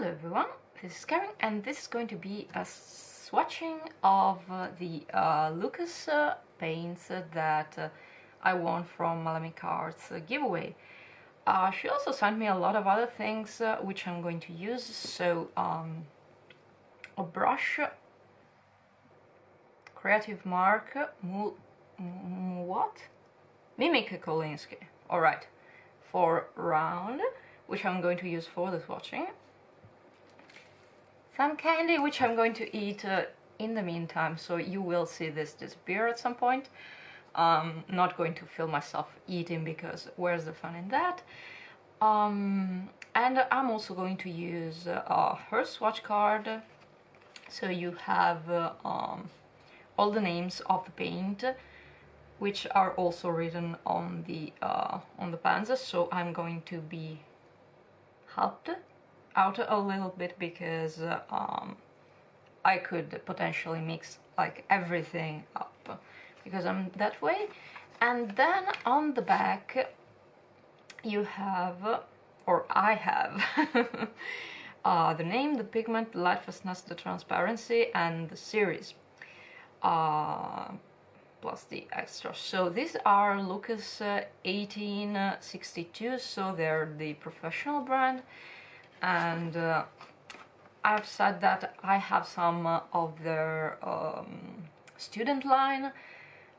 Hello everyone, this is Karen and this is going to be a swatching of the Lukas paints that I won from Malamik Art's giveaway. She also sent me a lot of other things which I'm going to use, so a brush, Creative Mark, what? Mimic Kolinsky, alright, for round, which I'm going to use for the swatching. Some candy which I'm going to eat in the meantime, so you will see this disappear at some point. Not going to film myself eating because where's the fun in that? And I'm also going to use her swatch card, so you have all the names of the paint, which are also written on the pans. So I'm going to be helped out a little bit because I could potentially mix like everything up because I'm that way. And then on the back you have, or I have, the name, the pigment, the lightfastness, the transparency, and the series, plus the extras. So these are Lukas 1862, so they're the professional brand. And I've said that I have some of their student line,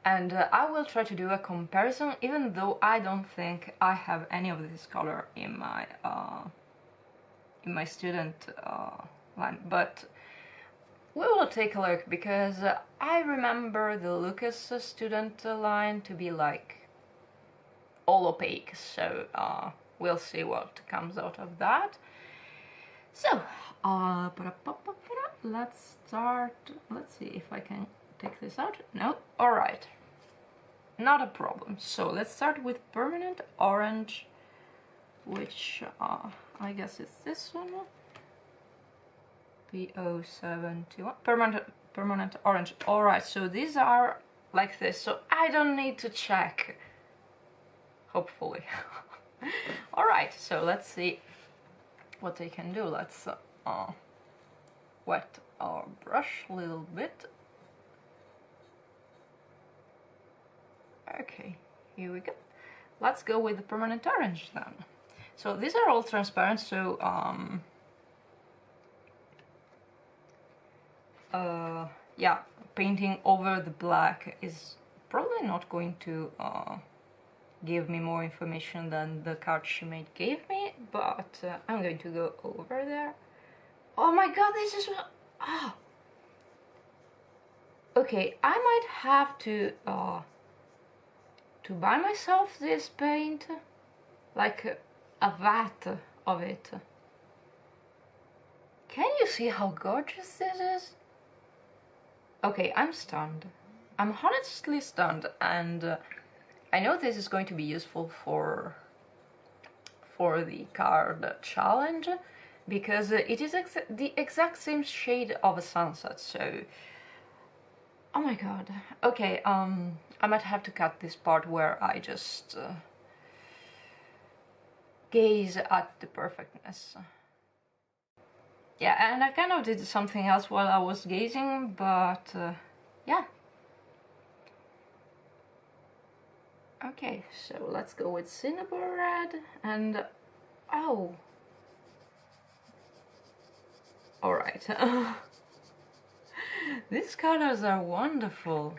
and I will try to do a comparison, even though I don't think I have any of this color in my student line, but we will take a look because I remember the Lukas student line to be like all opaque, so we'll see what comes out of that. So, let's start. Let's see if I can take this out. No? Alright. Not a problem. So, let's start with permanent orange, which I guess it's this one. P0721. Permanent orange. Alright, so these are like this, so I don't need to check. Hopefully. Alright, so let's see what I can do. Let's wet our brush a little bit. Okay, here we go. Let's go with the permanent orange then. So these are all transparent, so yeah, painting over the black is probably not going to give me more information than the card she made gave me, but I'm going to go over there. Oh my god, this is what... Oh. Okay, I might have to buy myself this paint, like a vat of it. Can you see how gorgeous this is? Okay, I'm stunned. I'm honestly stunned, and I know this is going to be useful for the card challenge because it is the exact same shade of a sunset. So, oh my god. Okay, I might have to cut this part where I just gaze at the perfectness. Yeah, and I kind of did something else while I was gazing, but yeah. Okay, so let's go with Cinnabar Red and... oh! Alright. These colors are wonderful.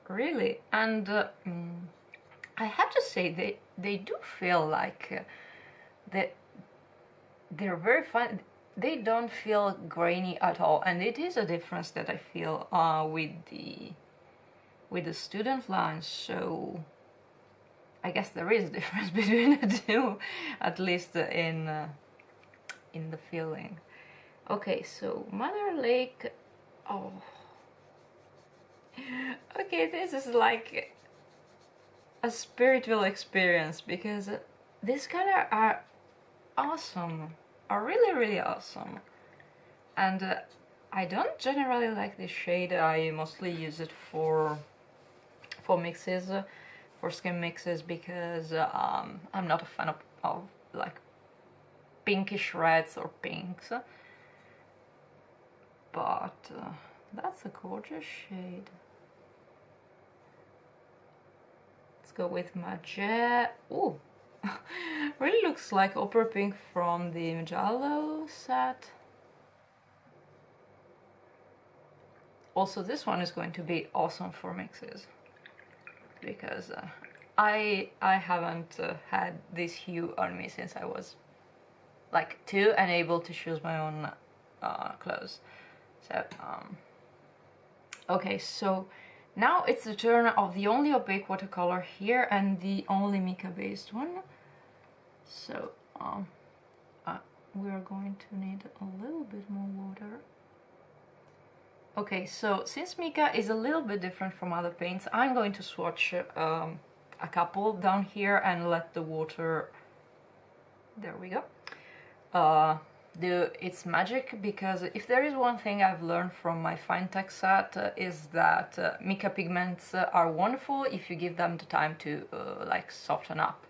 Really. And I have to say, they do feel like... they're very fun. They don't feel grainy at all. And it is a difference that I feel with the student line, so I guess there is a difference between the two, at least in the feeling. Okay, so Mother Lake. Oh, okay, this is like a spiritual experience because these colors are awesome, are really awesome, and I don't generally like this shade. I mostly use it for mixes, for skin mixes, because I'm not a fan of like pinkish reds or pinks. But that's a gorgeous shade. Let's go with magenta. Ooh, really looks like Opera Pink from the Giallo set. Also, this one is going to be awesome for mixes, because I haven't had this hue on me since I was like 2 and able to choose my own clothes. So okay, so now it's the turn of the only opaque watercolor here and the only mica based one. So we're going to need a little bit more water. Okay, so since mica is a little bit different from other paints, I'm going to swatch a couple down here and let the water, there we go, do its magic, because if there is one thing I've learned from my fine tech set is that mica pigments are wonderful if you give them the time to like soften up.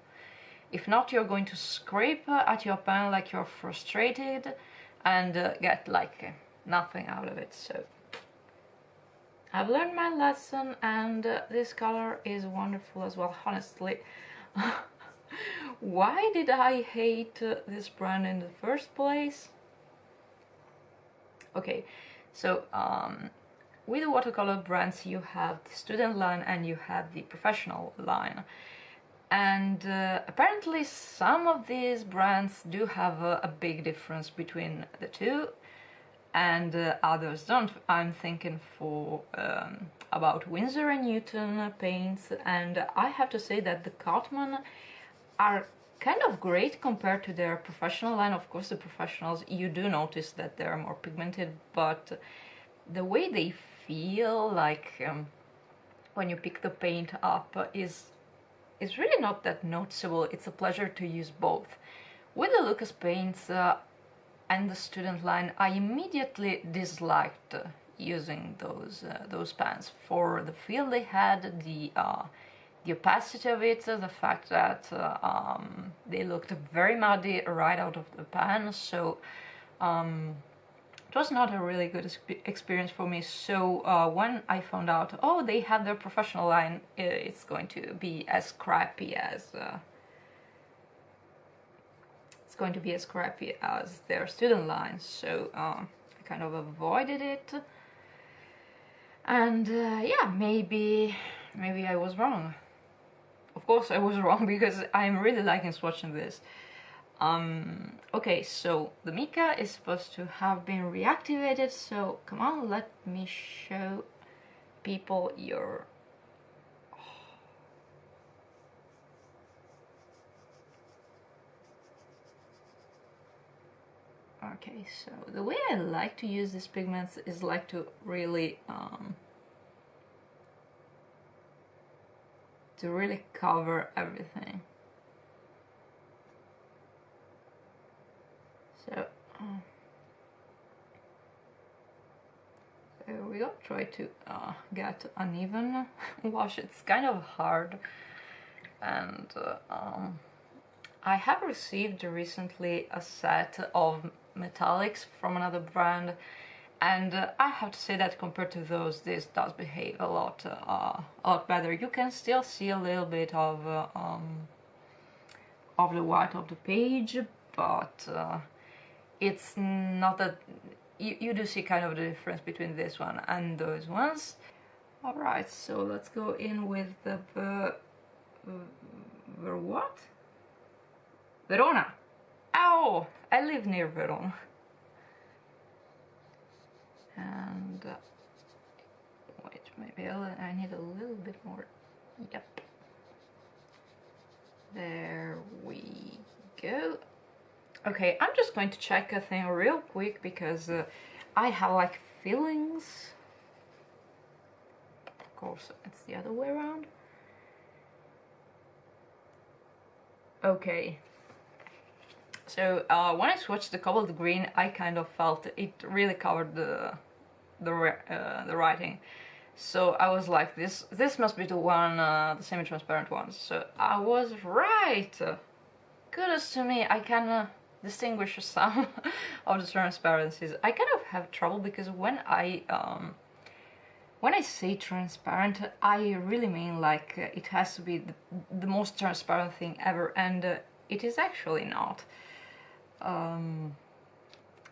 If not, you're going to scrape at your pen like you're frustrated and get like nothing out of it. So I've learned my lesson, and this color is wonderful as well, honestly. Why did I hate this brand in the first place? Okay, so with the watercolor brands you have the student line and you have the professional line. And apparently some of these brands do have a big difference between the two, and others don't. I'm thinking for about Winsor & Newton paints, and I have to say that the Cotman are kind of great compared to their professional line. Of course, the professionals, you do notice that they're more pigmented, but the way they feel, like when you pick the paint up, is really not that noticeable. It's a pleasure to use both. With the Lukas paints and the student line, I immediately disliked using those pans for the feel they had, the opacity of it, the fact that they looked very muddy right out of the pan. So it was not a really good experience for me. So when I found out, oh, they have their professional line, it's going to be as scrappy as their student line. So I kind of avoided it, and yeah, maybe I was wrong. Of course I was wrong, because I'm really liking swatching this. Okay, so the mica is supposed to have been reactivated, so come on, let me show people your... Okay, so the way I like to use these pigments is like to really cover everything. So there we go. Try to get uneven wash. It's kind of hard, and I have received recently a set of metallics from another brand, and I have to say that compared to those, this does behave a lot better. You can still see a little bit of the white of the page, but it's not that you do see kind of the difference between this one and those ones. All right, so let's go in with the what? Verona. Ow! I live near Verona. And wait, maybe I need a little bit more. Yep. There we go. Okay, I'm just going to check a thing real quick, because I have like feelings. Of course, it's the other way around. Okay. So when I swatched the cobalt green, I kind of felt it really covered the writing. So I was like, this must be the one, the semi-transparent one. So I was right. Kudos to me. I can distinguish some of the transparencies. I kind of have trouble because when I say transparent, I really mean like it has to be the most transparent thing ever, and it is actually not.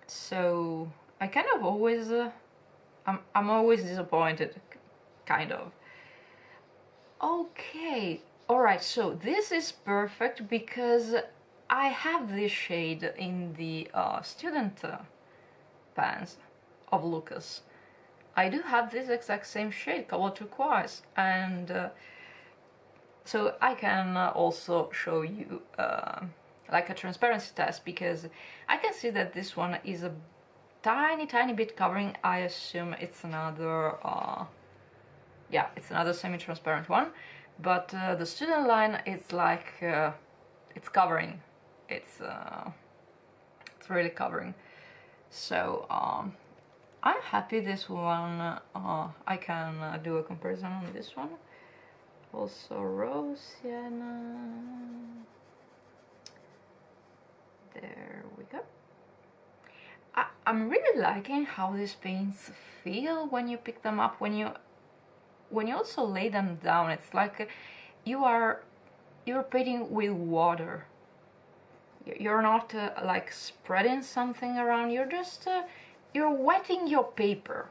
So I kind of always, I'm always disappointed, kind of. Okay, alright, so this is perfect because I have this shade in the student pans of Lukas. I do have this exact same shade, color turquoise, and so I can also show you like a transparency test, because I can see that this one is a tiny bit covering. I assume it's another yeah, it's another semi-transparent one, but the student line is like it's covering, it's really covering. So I'm happy this one. I can do a comparison on this one. Also rose sienna. There we go. I'm really liking how these paints feel when you pick them up, when you also lay them down. It's like you're painting with water. You're not like spreading something around. You're just you're wetting your paper.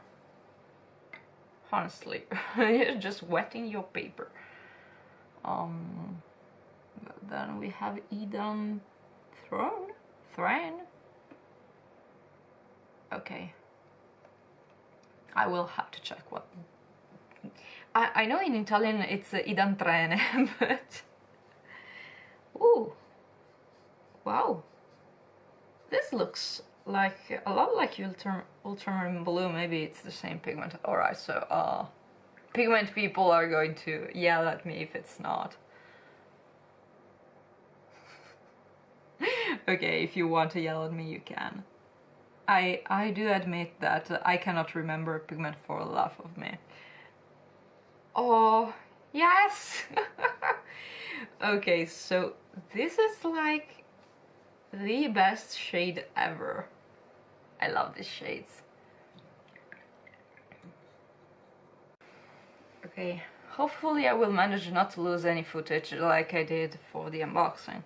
Honestly, you're just wetting your paper. Then we have Eden Throne. Okay. I will have to check what. I know in Italian it's Idantrene, but ooh, wow, this looks like a lot like ultramarine blue. Maybe it's the same pigment. All right, so pigment people are going to yell at me if it's not. Okay, if you want to yell at me, you can. I do admit that I cannot remember pigment for the life of me. Oh, yes! Okay, so this is like the best shade ever. I love these shades. Okay, hopefully I will manage not to lose any footage like I did for the unboxing.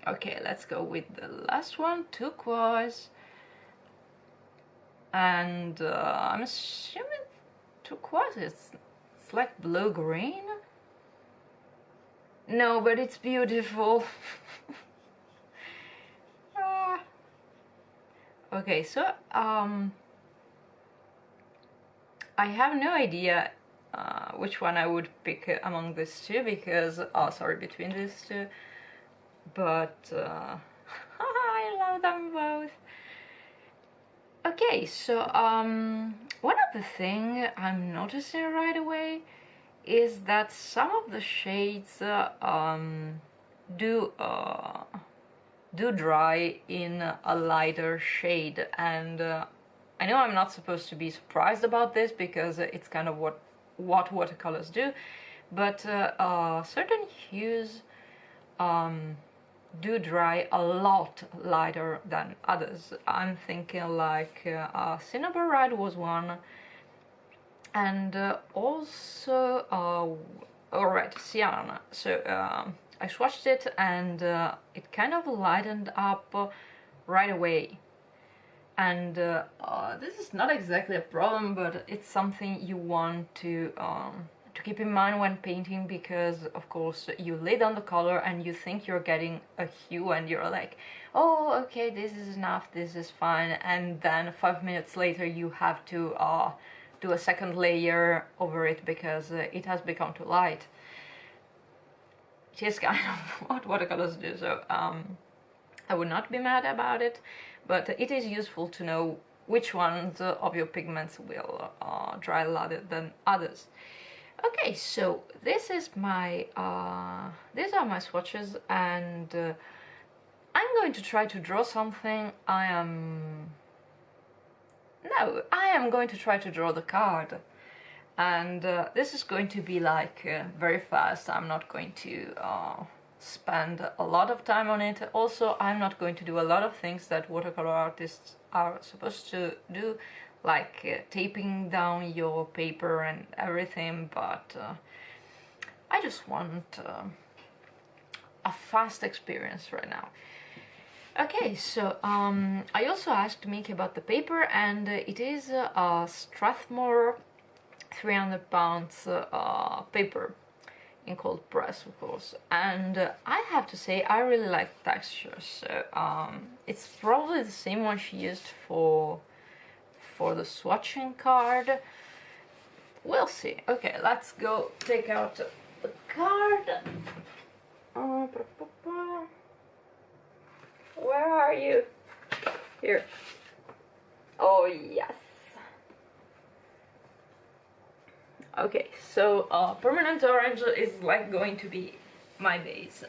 Okay, let's go with the last one, turquoise. And I'm assuming turquoise, it's like blue-green? No, but it's beautiful. Okay, so I have no idea which one I would pick among these two, because between these two, but I love them both. Okay, so one of the things I'm noticing right away is that some of the shades do dry in a lighter shade, and I know I'm not supposed to be surprised about this because it's kind of what watercolors do, but certain hues do dry a lot lighter than others. I'm thinking like Cinnabar Red was one, and also Red Sienna. So I swatched it, and it kind of lightened up right away. And this is not exactly a problem, but it's something you want to keep in mind when painting, because of course you lay down the color and you think you're getting a hue and you're like, oh, okay, this is enough, this is fine, and then 5 minutes later you have to do a second layer over it because it has become too light. It is kind of what watercolors do, so I would not be mad about it, but it is useful to know which ones of your pigments will dry later than others. Okay, so this is my these are my swatches, and I'm going to try to draw something. I am going to try to draw the card, and this is going to be like very fast. I'm not going to spend a lot of time on it. Also, I'm not going to do a lot of things that watercolor artists are supposed to do, like taping down your paper and everything, but I just want a fast experience right now. Okay, so I also asked Mickey about the paper, and it is a Strathmore 300 pounds paper in cold press, of course, and I have to say I really like the texture. So it's probably the same one she used for the swatching card. We'll see. Okay, let's go take out the card. Where are you? Here. Oh yes. Okay, so permanent orange is like going to be my base.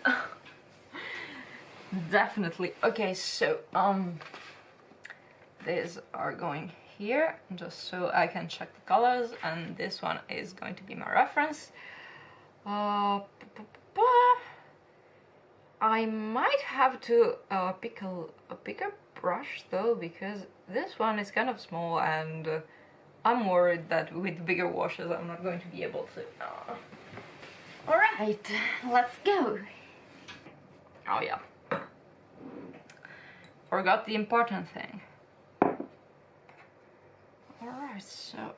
Definitely. Okay, so these are going here just so I can check the colors, and this one is going to be my reference. I might have to pick a bigger brush though, because this one is kind of small, and I'm worried that with bigger washes I'm not going to be able to. Alright, let's go. Oh yeah. Forgot the important thing. Alright, so